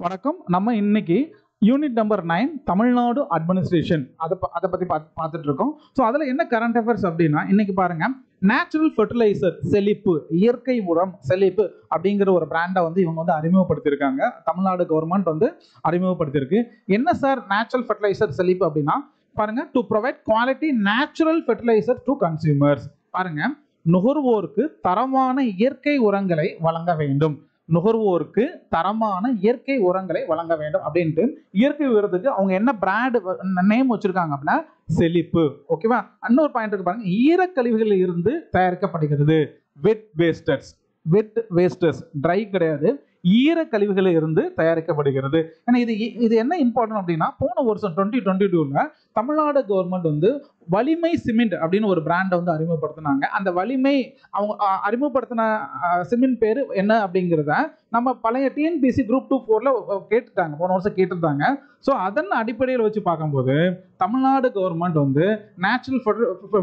வணக்கம். நம்ம இன்னைக்கு யூனிட் நம்பர் 9 தமிழ்நாடு அட்மினிஸ்ட்ரேஷன் அதை பற்றி பார்த்துட்டு இருக்கோம். ஸோ அதில் என்ன கரண்ட் அஃபேர்ஸ் அப்படின்னா, இன்னைக்கு பாருங்க, நேச்சுரல் ஃபெர்டிலைசர் செழிப்பு, இயற்கை உரம் செழிப்பு அப்படிங்கிற ஒரு பிராண்டை வந்து இவங்க வந்து அறிமுகப்படுத்தியிருக்காங்க. தமிழ்நாடு கவர்மெண்ட் வந்து அறிமுகப்படுத்தியிருக்கு. என்ன சார் நேச்சுரல் ஃபெர்டிலைசர் செழிப்பு அப்படின்னா, பாருங்க, to provide quality natural fertiliser to consumers. பாருங்க, நுகர்வோருக்கு தரமான இயற்கை உரங்களை வழங்க வேண்டும். நுகர்வோருக்கு தரமான இயற்கை உரங்களை வழங்க வேண்டும் அப்படின்ட்டு இயற்கை உரத்துக்கு அவங்க என்ன பிராண்ட் நேம் வச்சிருக்காங்க அப்படின்னா செழிப்பு. ஓகேவா? இன்னொரு பாயிண்ட் இருக்கு பாருங்க, ஈரக்கழிவுகளில் இருந்து தயாரிக்கப்படுகிறது. வெட் வேஸ்டர்ஸ் ட்ரை கிடையாது, ஈரக்கழிவுகளில் இருந்து தயாரிக்கப்படுகிறது. ஏன்னா இது என்ன இம்பார்ட்டன்ட் அப்படின்னா, போன வருஷம் 2022 தமிழ்நாடு கவர்மெண்ட் வந்து வலிமை சிமெண்ட் அப்படின்னு ஒரு பிராண்டை வந்து அறிமுகப்படுத்தினாங்க. அந்த வலிமை அவங்க அறிமுகப்படுத்தின சிமெண்ட் பேர் என்ன அப்படிங்கிறத நம்ம பழைய டிஎன்பிசி குரூப் 2-4ல கேட்டுட்டாங்க, போன வருஷம் கேட்டுருந்தாங்க. ஸோ அதன் அடிப்படையில் வச்சு பார்க்கும்போது தமிழ்நாடு கவர்மெண்ட் வந்து நேச்சுரல்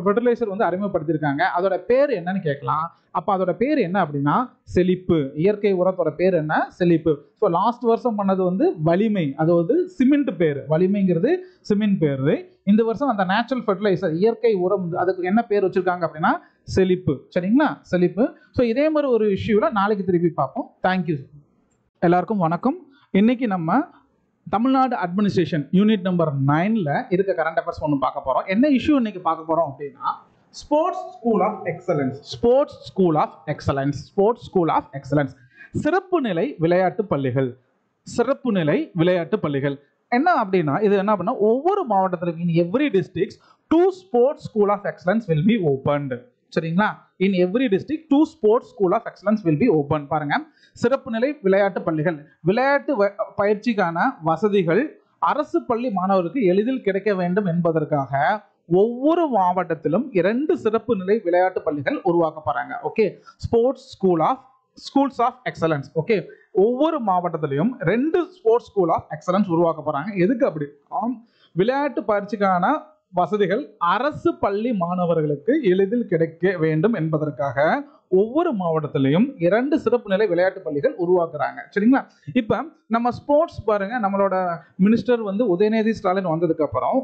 ஃபெர்டிலைசர் வந்து அறிமுகப்படுத்தியிருக்காங்க. அதோட பேர் என்னன்னு கேட்கலாம். அப்போ அதோட பேர் என்ன அப்படின்னா செழிப்பு. இயற்கை உரத்தோட பேர் என்ன? செழிப்பு. ஸோ லாஸ்ட் வருஷம் பண்ணது வந்து வலிமை, அது வந்து சிமெண்ட் பேர். வலிமைங்கிறது சிமெண்ட் பேர். இந்த வருஷம் அந்த நேச்சுரல் ஃபெர்டிலைசர் இயற்கை உரம் அதுக்கு என்ன பேர் வச்சிருக்காங்க அப்படின்னா செழிப்பு. சரிங்களா? செழிப்பு. ஸோ இதே மாதிரி ஒரு இஷ்யூல நாளைக்கு திருப்பி பார்ப்போம். தேங்க்யூ. எல்லாருக்கும் வணக்கம். இன்னைக்கு நம்ம தமிழ்நாடு அட்மினிஸ்ட்ரேஷன் யூனிட் நம்பர் 9ல இருக்க கரண்ட் அஃபேர்ஸ் ஒன்று பார்க்க போறோம். என்ன இஷ்யூ இன்னைக்கு பார்க்க போறோம் அப்படின்னா, ஸ்போர்ட்ஸ் ஸ்கூல் ஆஃப் எக்ஸலன்ஸ், சிறப்பு நிலை விளையாட்டு பள்ளிகள். என்ன அப்படின்னா, இது என்ன அப்படின்னா, ஒவ்வொரு மாவட்டத்திலும் in every district 2 sports school of excellence will be opened. சரிங்களா? In every district 2 sports school of excellence will be open. பாருங்க, சிறப்பு நிலை விளையாட்டு பள்ளிகள், விளையாட்டு பயிற்சிக்கான வசதிகள் அரசு பள்ளி மாணவருக்கு எளிதில் கிடைக்க வேண்டும் என்பதற்காக ஒவ்வொரு மாவட்டத்திலும் 2 சிறப்பு நிலை விளையாட்டு பள்ளிகள் உருவாக்கப்படுறாங்க. Okay, schools of excellence. Okay, ஒவ்வொரு மாவட்டத்திலையும் 2 ஸ்போர்ட்ஸ் ஸ்கூல் ஆஃப் எக்ஸலன்ஸ் உருவாக்க போறாங்க. எதுக்கு அப்படி? விளையாட்டு பயிற்சிக்கான வசதிகள் அரசு பள்ளி மாணவர்களுக்கு எளிதில் கிடைக்க வேண்டும் என்பதற்காக ஒவ்வொரு மாவட்டத்திலையும் 2 சிறப்பு நிலை விளையாட்டு பள்ளிகள் உருவாக்குறாங்க. சரிங்களா? இப்ப நம்ம ஸ்போர்ட்ஸ் பாருங்க, நம்மளோட மினிஸ்டர் வந்து உதயநிதி ஸ்டாலின் வந்ததுக்கு அப்புறம்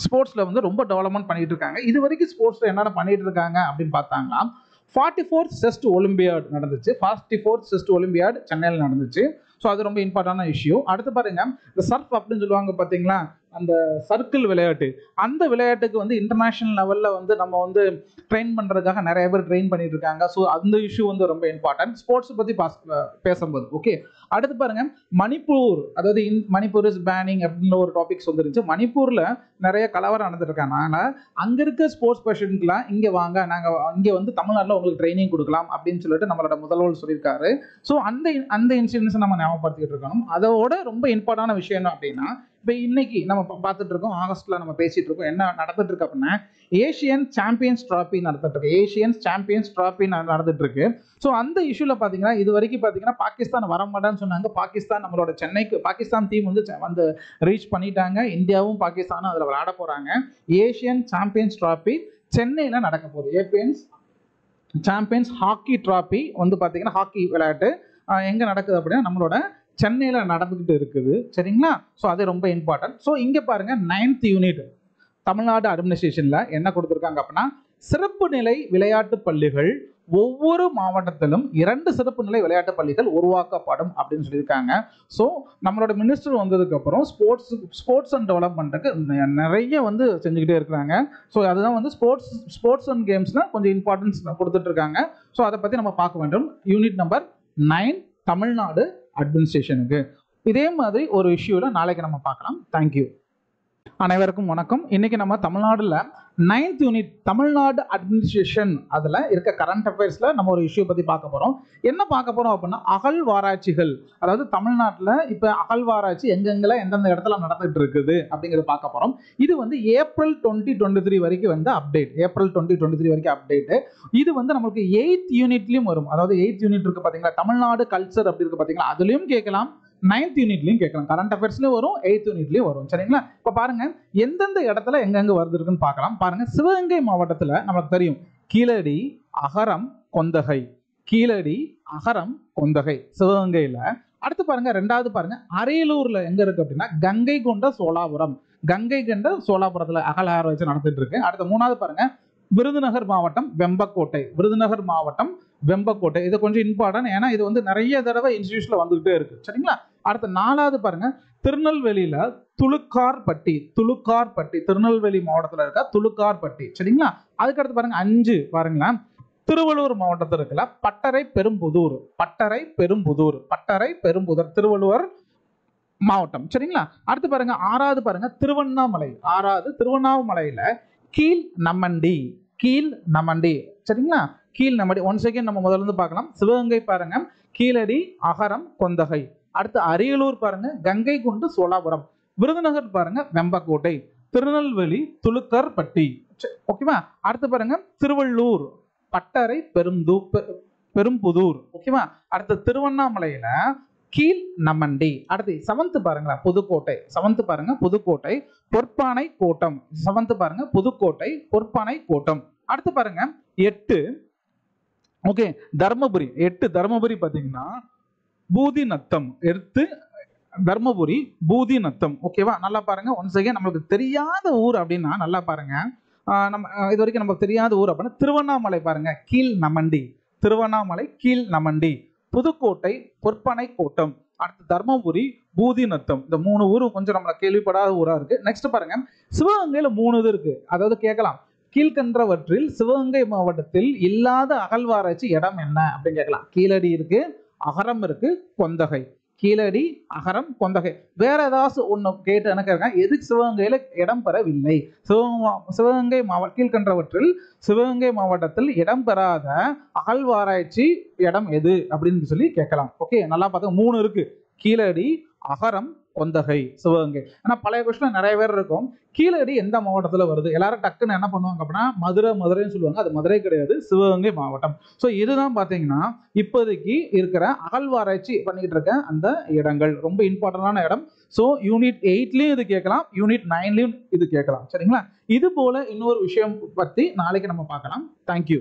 ஸ்போர்ட்ஸ்ல வந்து ரொம்ப டெவலப்மெண்ட் பண்ணிட்டு இருக்காங்க. இது வரைக்கும் ஸ்போர்ட்ஸ்ல என்னென்ன பண்ணிட்டு இருக்காங்க அப்படின்னு பார்த்தாங்கன்னா, 44th செஸ்ட் ஒலிம்பியாட் நடந்துச்சு. 44th செஸ்ட் ஒலிம்பியாட் சென்னையில் நடந்துச்சு. ஸோ அது ரொம்ப இம்பார்ட்டன்டான இஷ்யூ. அடுத்து பாருங்க, இந்த சர்ஃப் அப்படின்னு சொல்லுவாங்க பார்த்தீங்களா, அந்த சர்க்கிள் விளையாட்டு, அந்த விளையாட்டுக்கு வந்து இன்டர்நேஷனல் லெவலில் வந்து நம்ம வந்து ட்ரெயின் பண்ணுறதுக்காக நிறைய பேர் ட்ரெயின் பண்ணிட்டு இருக்காங்க. ஸோ அந்த இஷ்யூ வந்து ரொம்ப இம்பார்ட்டன்ட் ஸ்போர்ட்ஸ் பற்றி பேசும்போது. ஓகே, அடுத்து பாருங்க, மணிப்பூர், அதாவது மணிப்பூர் இஸ் பேனிங் அப்படின்னு ஒரு டாபிக்ஸ் வந்துருச்சு. மணிப்பூரில் நிறைய கலவரம் நடந்துட்டு இருக்காங்க. அங்கே இருக்க ஸ்போர்ட்ஸ் பர்சன்ஸ்லாம் இங்கே வாங்க, நாங்கள் இங்கே வந்து தமிழ்நாட்டில் உங்களுக்கு ட்ரைனிங் கொடுக்கலாம் அப்படின்னு சொல்லிட்டு நம்மளோட முதல்வர் சொல்லியிருக்காரு. ஸோ அந்த இன்சிடென்ட்ஸை நம்ம ஞாபகப்படுத்திக்கிட்டு இருக்கணும். அதோட ரொம்ப இம்பார்ட்டன்டான விஷயம் என்ன அப்படின்னா, இப்போ இன்னைக்கு நம்ம பார்த்துட்டு இருக்கோம், ஆகஸ்ட்ல நம்ம பேசிட்டு இருக்கோம், என்ன நடந்துட்டு இருக்கு அப்படின்னா, ஏஷியன் சாம்பியன்ஸ் டிராபி நடந்துட்டு இருக்கு. ஸோ அந்த இஷ்யூல பாத்தீங்கன்னா, இது வரைக்கும் பாத்தீங்கன்னா பாகிஸ்தான் வர மாட்டான்னு சொன்னாங்க. பாகிஸ்தான் நம்மளோட சென்னைக்கு பாகிஸ்தான் டீம் வந்து ரீச் பண்ணிட்டாங்க. இந்தியாவும் பாகிஸ்தானும் அதில் விளையாட போறாங்க. ஏஷியன் சாம்பியன்ஸ் டிராபி சென்னையில நடக்க போகுது. ஏபிஎன்ஸ் சாம்பியன்ஸ் ஹாக்கி டிராபி வந்து பாத்தீங்கன்னா ஹாக்கி விளையாட்டு எங்க நடக்குது அப்படின்னா நம்மளோட சென்னையில நடந்துகிட்டு இருக்குது. சரிங்களா? ஸோ அது ரொம்ப இம்பார்ட்டன்ட். ஸோ இங்க பாருங்க, 9th யூனிட் தமிழ்நாடு அட்மினிஸ்ட்ரேஷன்ல என்ன கொடுத்துருக்காங்க அப்படின்னா, சிறப்பு நிலை விளையாட்டு பள்ளிகள் ஒவ்வொரு மாவட்டத்திலும் 2 சிறப்பு நிலை விளையாட்டு பள்ளிகள் உருவாக்கப்படும் அப்படின்னு சொல்லியிருக்காங்க. ஸோ நம்மளோட மினிஸ்டர் வந்ததுக்கு அப்புறம் ஸ்போர்ட்ஸ் அண்ட் டெவலப்மெண்ட்டுக்கு நிறைய வந்து செஞ்சுக்கிட்டே இருக்கிறாங்க. ஸோ அதுதான் வந்து ஸ்போர்ட்ஸ் அண்ட் கேம்ஸ்ல கொஞ்சம் இம்பார்ட்டன்ஸ் கொடுத்துட்டு இருக்காங்க. ஸோ அதை பத்தி நம்ம பார்க்க வேண்டும். யூனிட் நம்பர் 9 தமிழ்நாடு அட்மினிஸ்ட்ரேஷனுக்கு இதே மாதிரி ஒரு இஷ்யூல நாளைக்கு நம்ம பார்க்கலாம். தேங்க்யூ. அனைவருக்கும் வணக்கம். இன்னைக்கு நம்ம தமிழ்நாடுல 9th யூனிட் தமிழ்நாடு அட்மினிஸ்ட்ரேஷன் அதுல இருக்க கரண்ட் அஃபேர்ஸ்ல நம்ம ஒரு இஷ்யூ பத்தி பார்க்க போறோம். என்ன பார்க்க போறோம் அப்படின்னா, அகழ்வாராய்ச்சிகள். அதாவது தமிழ்நாட்டில் இப்ப அகழ்வாராய்ச்சி எங்கெங்கெல்லாம் எந்தெந்த இடத்துல நடந்துட்டு இருக்குது அப்படிங்கிறத பார்க்க போறோம். இது வந்து ஏப்ரல் 2023 வரைக்கும் வந்து அப்டேட். இது வந்து நம்மளுக்கு 8th யூனிட்லயும் வரும். அதாவது 8th யூனிட் இருக்கு பாத்தீங்களா, தமிழ்நாடு கல்ச்சர் அப்படி இருக்கு பாத்தீங்களா, அதுலயும் கேட்கலாம், 9th யூனிட்லயும் கேட்கலாம். கரண்ட் அஃபேர்ஸ்லயும் வரும், 8th யூனிட்லயும் வரும். சரிங்களா? இப்ப பாருங்க, எந்தெந்த இடத்துல எங்கெங்க வருது இருக்குன்னு பார்க்கலாம். பாருங்க, சிவகங்கை மாவட்டத்துல நமக்கு தெரியும், கீழடி, அகரம், கொந்தகை. சிவகங்கையில அடுத்து பாருங்க ரெண்டாவது பாருங்க அரியலூர்ல எங்க இருக்கு அப்படின்னா கங்கை கொண்ட சோழாபுரம். கங்கை கொண்ட சோழாபுரத்துல அகழ்வாராய்ச்சி நடந்துட்டு இருக்கு. அடுத்த மூணாவது பாருங்க விருதுநகர் மாவட்டம் வெம்பக்கோட்டை. விருதுநகர் மாவட்டம் வெம்பக்கோட்டை. இது கொஞ்சம் இம்பார்ட்டன்ட், ஏன்னா இது வந்து நிறைய தடவை இன்ஸ்டிடியூஷன்ல வந்துகிட்டே இருக்கு. சரிங்களா? அடுத்த நாலாவது பாருங்க திருநெல்வேலியில துளுக்கார்பட்டி. துளுக்கார்பட்டி திருநெல்வேலி மாவட்டத்தில் இருக்க துளுக்கார்பட்டி. சரிங்களா? அதுக்கடுத்து பாருங்க 5 பாருங்களேன் திருவள்ளூர் மாவட்டத்தில் இருக்கல பட்டறை பெரும்புதூர். பட்டறை பெரும்புதூர். பட்டறை பெரும்புதூர் திருவள்ளுவர் மாவட்டம். சரிங்களா? அடுத்து பாருங்க 6வது பாருங்க திருவண்ணாமலை. 6வது திருவண்ணாமலையில கீழ் நமண்டி. கீழ் நமண்டி. சரிங்களா? கீழ் நமண்டி. ஒன் செகண்ட் நம்ம முதல்ல இருந்து பார்க்கலாம். சிவகங்கை பாருங்க கீழடி அகரம் கொந்தகை. அடுத்து அரியலூர் பாருங்க கங்கை கொண்டு சோழாபுரம். விருதுநகர் பாருங்க வெம்பக்கோட்டை. திருநெல்வேலி துளுக்கர்பட்டி. ஓகேவா? அடுத்து பாருங்க திருவள்ளூர் பட்டறை பெரும்புதூர். ஓகேவா? அடுத்து திருவண்ணாமலையில கீழ் நமண்டி. அடுத்து 7th பாருங்களா புதுக்கோட்டை. 7th பாருங்க புதுக்கோட்டை பொற்பானை கோட்டம். 7th பாருங்க புதுக்கோட்டை பொற்பானை கோட்டம். அடுத்து பாருங்க 8 ஓகே தர்மபுரி. 8 தர்மபுரி பாத்தீங்கன்னா பூதி நத்தம். எடுத்து தர்மபுரி பூதி நத்தம். ஓகேவா? நல்லா பாருங்க. ஒன்ஸ் அகைன் நம்மளுக்கு தெரியாத ஊர் அப்படின்னா நல்லா பாருங்க. நம்ம இது வரைக்கும் நம்ம தெரியாத ஊர் அப்படின்னா திருவண்ணாமலை பாருங்க கீழ் நமண்டி. திருவண்ணாமலை கீழ் நமண்டி. புதுக்கோட்டை பொற்பனை கோட்டம். அடுத்து தர்மபுரி பூதி நத்தம். இந்த 3 ஊரும் கொஞ்சம் நம்மள கேள்விப்படாத ஊரா இருக்கு. நெக்ஸ்ட் பாருங்க சிவகங்கையில 3 இது இருக்கு. அதாவது கேட்கலாம் கீழ்கன்றவற்றில் சிவகங்கை மாவட்டத்தில் இல்லாத அகழ்வாராய்ச்சி இடம் என்ன அப்படின்னு கேட்கலாம். கீழடி இருக்கு, அகரம் இருக்கு, கொந்தகை. கீழடி அகரம் கொந்தகை. வேற ஏதாவது ஒண்ணு கேட்டு என்ன கேட்க எதுக்கு சிவகங்கையில இடம் பெறவில்லை? சிவகங்கை மாவட்ட கீழ்கன்றவற்றில் சிவகங்கை மாவட்டத்தில் இடம் பெறாத அகழ்வாராய்ச்சி இடம் எது அப்படின்னு சொல்லி கேட்கலாம். ஓகே நல்லா பார்த்தா 3 இருக்கு. கீழடி அகரம் கொந்தகை சிவகங்கை. ஆனா பழைய கொஸ்டின் நிறைய பேர் இருக்கும். கீழடி எந்த மாவட்டத்தில் வருது? எல்லாரும் டக்குன்னு என்ன பண்ணுவாங்க அப்படின்னா மதுரைன்னு சொல்லுவாங்க. அது மதுரை கிடையாது, சிவகங்கை மாவட்டம். ஸோ இதுதான் பார்த்தீங்கன்னா இப்போதைக்கு இருக்கிற அகழ்வாராய்ச்சி பண்ணிக்கிட்டு இருக்க அந்த இடங்கள். ரொம்ப இம்பார்ட்டன்டான இடம். ஸோ யூனிட் 8லயும் இது கேட்கலாம், யூனிட் 9லயும் இது கேட்கலாம். சரிங்களா? இது போல இன்னொரு விஷயம் பத்தி நாளைக்கு நம்ம பார்க்கலாம். தேங்க்யூ.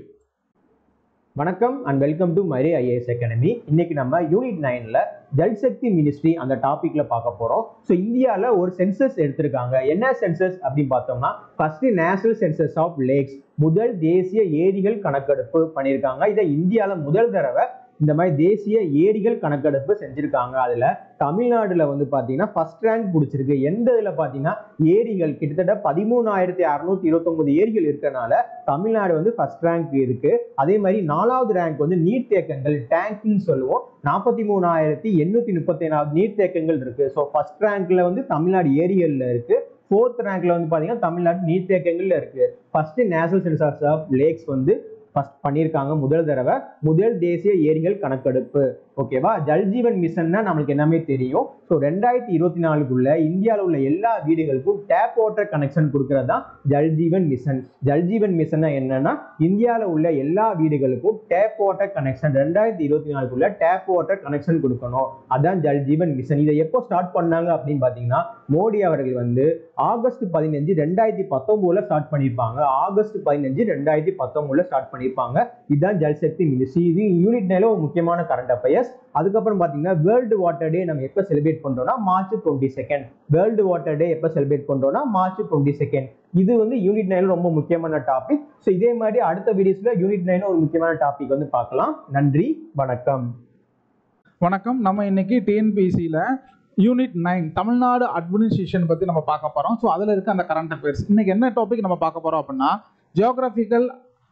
வணக்கம் and welcome to Mari IAS academy. இன்னைக்கு நம்ம யூனிட் 9ல ஜல்சக்தி மினிஸ்ட்ரி அந்த டாபிக்ல பார்க்க போறோம். ஸோ இந்தியாவில் ஒரு சென்சஸ் எடுத்திருக்காங்க. என்ன சென்சஸ் அப்படின்னு பார்த்தோம்னா first national census of lakes, முதல் தேசிய ஏரிகள் கணக்கெடுப்பு பண்ணியிருக்காங்க. இதை இந்தியாவில் முதல் தடவை இந்த மாதிரி தேசிய ஏரிகள் கணக்கெடுப்பு செஞ்சிருக்காங்க. அதுல தமிழ்நாடுல வந்து பாத்தீங்கன்னா ஃபர்ஸ்ட் ரேங்க் பிடிச்சிருக்கு. எந்த இதுல பாத்தீங்கன்னா ஏரிகள் கிட்டத்தட்ட 13,629 ஏரிகள் இருக்கனால தமிழ்நாடு வந்து ஃபர்ஸ்ட் ரேங்க் இருக்கு. அதே மாதிரி 4வது ரேங்க் வந்து நீர்த்தேக்கங்கள் டேங்க்னு சொல்லுவோம். 43,834 நீர்த்தேக்கங்கள் இருக்கு. ஸோ ஃபர்ஸ்ட் ரேங்க்ல வந்து தமிழ்நாடு ஏரிகள்ல இருக்கு. 4th ரேங்க்ல வந்து பாத்தீங்கன்னா தமிழ்நாடு நீர்த்தேக்கங்கள்ல இருக்கு. First national census of lakes வந்து ஃபர்ஸ்ட் பண்ணியிருக்காங்க. முதல் தடவை முதல் தேசிய ஏரிகள் கணக்கெடுப்பு. ஓகேவா? ஜல்ஜீவன் மிஷன்னா நம்மளுக்கு எல்லாமே தெரியும். ஸோ 2024க்குள்ள இந்தியாவில் உள்ள எல்லா வீடுகளுக்கும் டேப் வாட்டர் கனெக்ஷன் கொடுக்கறது தான் ஜல்ஜீவன் மிஷன். ஜல்ஜீவன் மிஷன் என்னன்னா இந்தியாவில் உள்ள எல்லா வீடுகளுக்கும் டேப் வாட்டர் கனெக்ஷன் 2024க்குள்ள டேப் வாட்டர் கனெக்ஷன் கொடுக்கணும். அதான் ஜல்ஜீவன் மிஷன். இதை எப்போ ஸ்டார்ட் பண்ணாங்க அப்படின்னு பார்த்தீங்கன்னா மோடி அவர்கள் வந்து ஆகஸ்ட் 15, 2019 ஸ்டார்ட் பண்ணியிருப்பாங்க. ஆகஸ்ட் 15, 2019 ஸ்டார்ட் பண்ணியிருப்பாங்க. இதுதான் ஜல்சக்தி மினிஸ்ட்ரி. இது யூனிட் 9ல ஒரு முக்கியமான கரண்ட் அஃபேர்ஸ். அதுக்கப்புறம் பாத்தீங்கன்னா வேர்ல்டு வாட்டர் டே நம்ம எப்ப செலிப்ரேட் பண்றோம்னா மார்ச் 22. வேர்ல்டு வாட்டர் டே எப்ப செலிப்ரேட் பண்றோம்னா மார்ச் 22. இது வந்து யூனிட் 9ல ரொம்ப முக்கியமான டாபிக். ஸோ இதே மாதிரி அடுத்த வீடியோஸ்ல யூனிட் 9 ஒரு முக்கியமான டாபிக் வந்து பார்க்கலாம். நன்றி, வணக்கம். வணக்கம். நம்ம இன்னைக்கு டிஎன்பிசியில யூனிட் 9 தமிழ்நாடு அட்மினிஸ்ட்ரேஷன் பத்தி நம்ம பார்க்க போறோம். ஸோ அதுல இருக்க அந்த கரண்ட் அஃபேர்ஸ். இன்னைக்கு என்ன டாபிக் நம்ம பார்க்க போறோம் அப்படின்னா ஜியோகிராபிக்கல்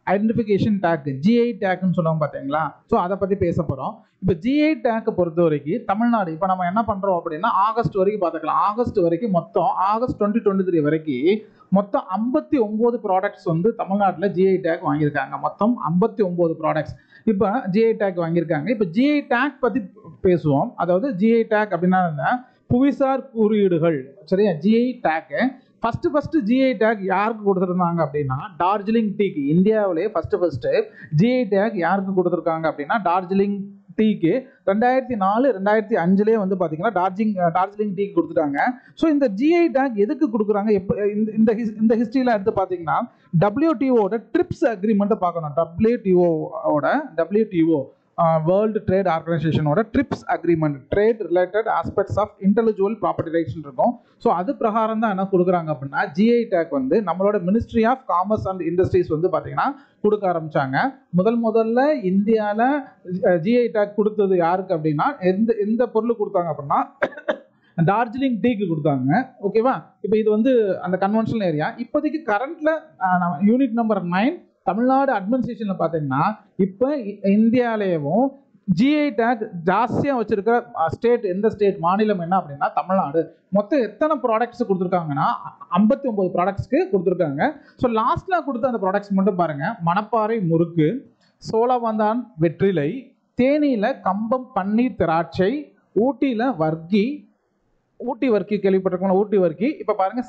ஐடென்டிஃபிகேஷன் டேக், ஜிஐ டேக்னு சொல்லுவாங்க பார்த்தீங்களா? ஸோ அதை பற்றி பேச போகிறோம். இப்போ ஜிஐ டேக்கை பொறுத்த வரைக்கும் தமிழ்நாடு இப்போ நம்ம என்ன பண்ணுறோம் அப்படின்னா ஆகஸ்ட் வரைக்கும் பார்த்துக்கலாம். ஆகஸ்ட் வரைக்கும் மொத்தம் ஆகஸ்ட் 2023 வரைக்கும் மொத்தம் 59 ப்ராடக்ட்ஸ் வந்து தமிழ்நாட்டில் ஜிஐ டேக் வாங்கியிருக்காங்க. மொத்தம் 59 ப்ராடக்ட்ஸ் இப்போ ஜிஐ டேக் வாங்கியிருக்காங்க. இப்போ ஜிஐ டேக் பற்றி பேசுவோம். அதாவது ஜிஐ டேக் அப்படின்னா புவிசார் குறியீடுகள். சரியா? ஜிஐ டேக்கு ஃபர்ஸ்ட் ஜிஐ டேக் யாருக்கு கொடுத்துருந்தாங்க அப்படின்னா டார்ஜிலிங் டீக்கு. இந்தியாவிலே ஃபர்ஸ்ட் ஜிஐ டேக் யாருக்கு கொடுத்துருக்காங்க அப்படின்னா டார்ஜிலிங் டீக்கு 2004, 2005 வந்து பார்த்தீங்கன்னா டார்ஜிலிங் டீக்கு கொடுத்துட்டாங்க. ஸோ இந்த ஜிஐ டேக் எதுக்கு கொடுக்குறாங்க? எப்போ இந்த ஹிஸ்ட்ரியில் எடுத்து பார்த்தீங்கன்னா WTOட ட்ரிப்ஸ் அக்ரிமெண்ட்டை பார்க்கணும். WTO வேர்ல்டு ட்ரேட் ஆர்கனைசேஷனோட TRIPS agreement trade related aspects of intellectual property rights இருக்கும். ஸோ அது பிரகாரம் தான் என்ன கொடுக்குறாங்க அப்படின்னா ஜிஐ டேக் வந்து நம்மளோட ministry of commerce and industries வந்து பார்த்தீங்கன்னா கொடுக்க ஆரம்பிச்சாங்க. முதல்ல இந்தியாவில் ஜிஐ டேக் கொடுத்தது யாருக்கு அப்படின்னா எந்த பொருள் கொடுத்தாங்க அப்படின்னா டார்ஜிலிங் டீக்கு கொடுத்தாங்க. ஓகேவா? இப்போ இது வந்து அந்த கன்வென்ஷனல் ஏரியா. இப்போதைக்கு கரண்ட்ல யூனிட் நம்பர் 9 தமிழ்நாடு அட்மினிஸ்ட்ரேஷன்ல பார்த்தீங்கன்னா இப்போ இந்தியாவிலேயும் ஜிஐ டேக் ஜாஸ்தியாக வச்சிருக்கிற ஸ்டேட் எந்த ஸ்டேட் மாநிலம் என்ன அப்படின்னா தமிழ்நாடு. மொத்தம் எத்தனை ப்ராடக்ட்ஸ் கொடுத்துருக்காங்கன்னா 59 ப்ராடக்ட்ஸ்க்கு கொடுத்துருக்காங்க. ஸோ லாஸ்ட்ல கொடுத்த அந்த ப்ராடக்ட்ஸ் மட்டும் பாருங்க. மணப்பாறை முறுக்கு, சோழவந்தான் வெற்றிலை, தேனியில கம்பம் பன்னீர் திராட்சை, ஊட்டியில வர்க்கி, ஊட்டி வர்க்கி கேள்விப்பட்டிருக்கோம், ஊட்டி வர்க்கி. இப்போ பாருங்க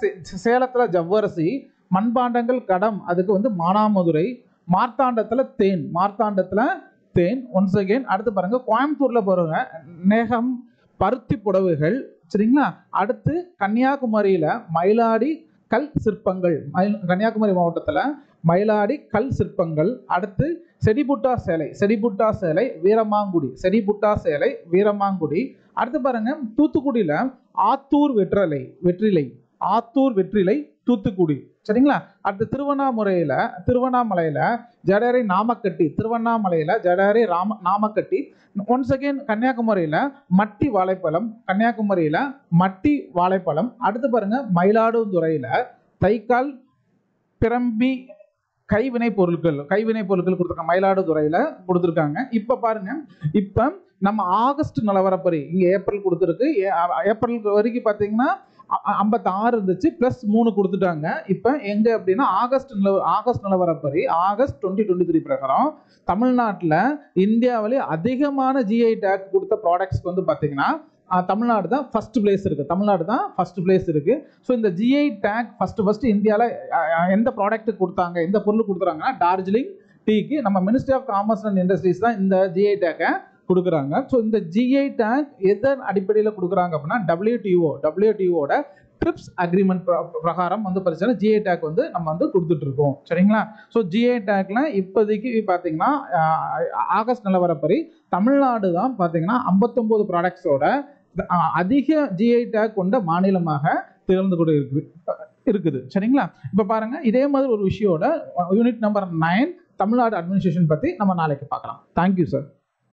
சேலத்துல ஜவ்வரிசி, மண்பாண்டங்கள் கடம் அதுக்கு வந்து மானாமதுரை, மார்த்தாண்டத்துல தேன், மார்த்தாண்டத்துல தேன். ஒன்ஸ் அகெயின் அடுத்து பாருங்க கோயம்புத்தூர்ல பாருங்க நேகம் பருத்தி புடவைகள். சரிங்களா? அடுத்து கன்னியாகுமரியில மயிலாடி கல் சிற்பங்கள், கன்னியாகுமரி மாவட்டத்துல மயிலாடி கல் சிற்பங்கள். அடுத்து செடிபுட்டா சேலை, செடிபுட்டா சேலை வீரமாங்குடி, செடிபுட்டா சேலை வீரமாங்குடி. அடுத்து பாருங்க தூத்துக்குடியில ஆத்தூர் வெற்றிலை, ஆத்தூர் வெற்றிலை தூத்துக்குடி. சரிங்களா? அடுத்து திருவண்ணாமலையில ஜடாரி நாமக்கட்டி, திருவண்ணாமலையில ஜடாரி நாமக்கட்டி. ஒன்ஸ் அகெயின் கன்னியாகுமரியில மட்டி வாழைப்பழம், கன்னியாகுமரியில மட்டி வாழைப்பழம். அடுத்து பாருங்க மயிலாடுதுறையில தைக்கால் பிரம்பி கைவினை பொருட்கள் கொடுத்துருக்காங்க, மயிலாடுதுறையில கொடுத்துருக்காங்க. இப்ப பாருங்க, இப்ப நம்ம ஆகஸ்ட் நிலவரப்படி இங்க ஏப்ரல் கொடுத்துருக்கு. ஏப்ரல் வரைக்கும் பாத்தீங்கன்னா 56 இருந்துச்சு, +3 கொடுத்துட்டாங்க. இப்ப எங்க அப்படின்னா ஆகஸ்ட் நிலவரப்படி ஆகஸ்ட் 2023 பிரகாரம் தமிழ்நாட்டில் இந்தியாவிலே அதிகமான ஜிஐ டேக் கொடுத்த ப்ராடக்ட்ஸ் வந்து பாத்தீங்கன்னா தமிழ்நாடு தான் ஃபர்ஸ்ட் பிளேஸ் இருக்கு. ஸோ இந்த ஜிஐ டேக் ஃபர்ஸ்ட் இந்தியாவில் எந்த ப்ராடக்ட் கொடுத்தாங்க, எந்த பொருள் கொடுக்குறாங்கன்னா டார்ஜிலிங் டீக்கு நம்ம ministry of commerce and industries தான் இந்த ஜிஐ டேக்கை கொடுக்குறாங்க. ஸோ இந்த ஜிஐ டேக் எதன் அடிப்படையில் கொடுக்குறாங்க அப்படின்னா டபிள்யூடிஓட ட்ரிப்ஸ் அக்ரிமெண்ட் பிரகாரம் வந்து பார்த்தீங்கன்னா ஜிஐ டேக் வந்து நம்ம வந்து கொடுத்துட்டு இருக்கோம். சரிங்களா? ஸோ ஜிஐ டேக்ல இப்போதைக்கு பார்த்தீங்கன்னா ஆகஸ்ட் நிலவரப்படி தமிழ்நாடு தான் பார்த்தீங்கன்னா 59 ப்ராடக்ட்ஸோட அதிக ஜிஐ டேக் கொண்ட மாநிலமாக திகழ்ந்து கொண்டு இருக்குது. சரிங்களா? இப்போ பாருங்க, இதே மாதிரி ஒரு விஷயோட யூனிட் நம்பர் 9 தமிழ்நாடு அட்மினிஸ்ட்ரேஷன் பற்றி நம்ம நாளைக்கு பார்க்கலாம். Thank you sir.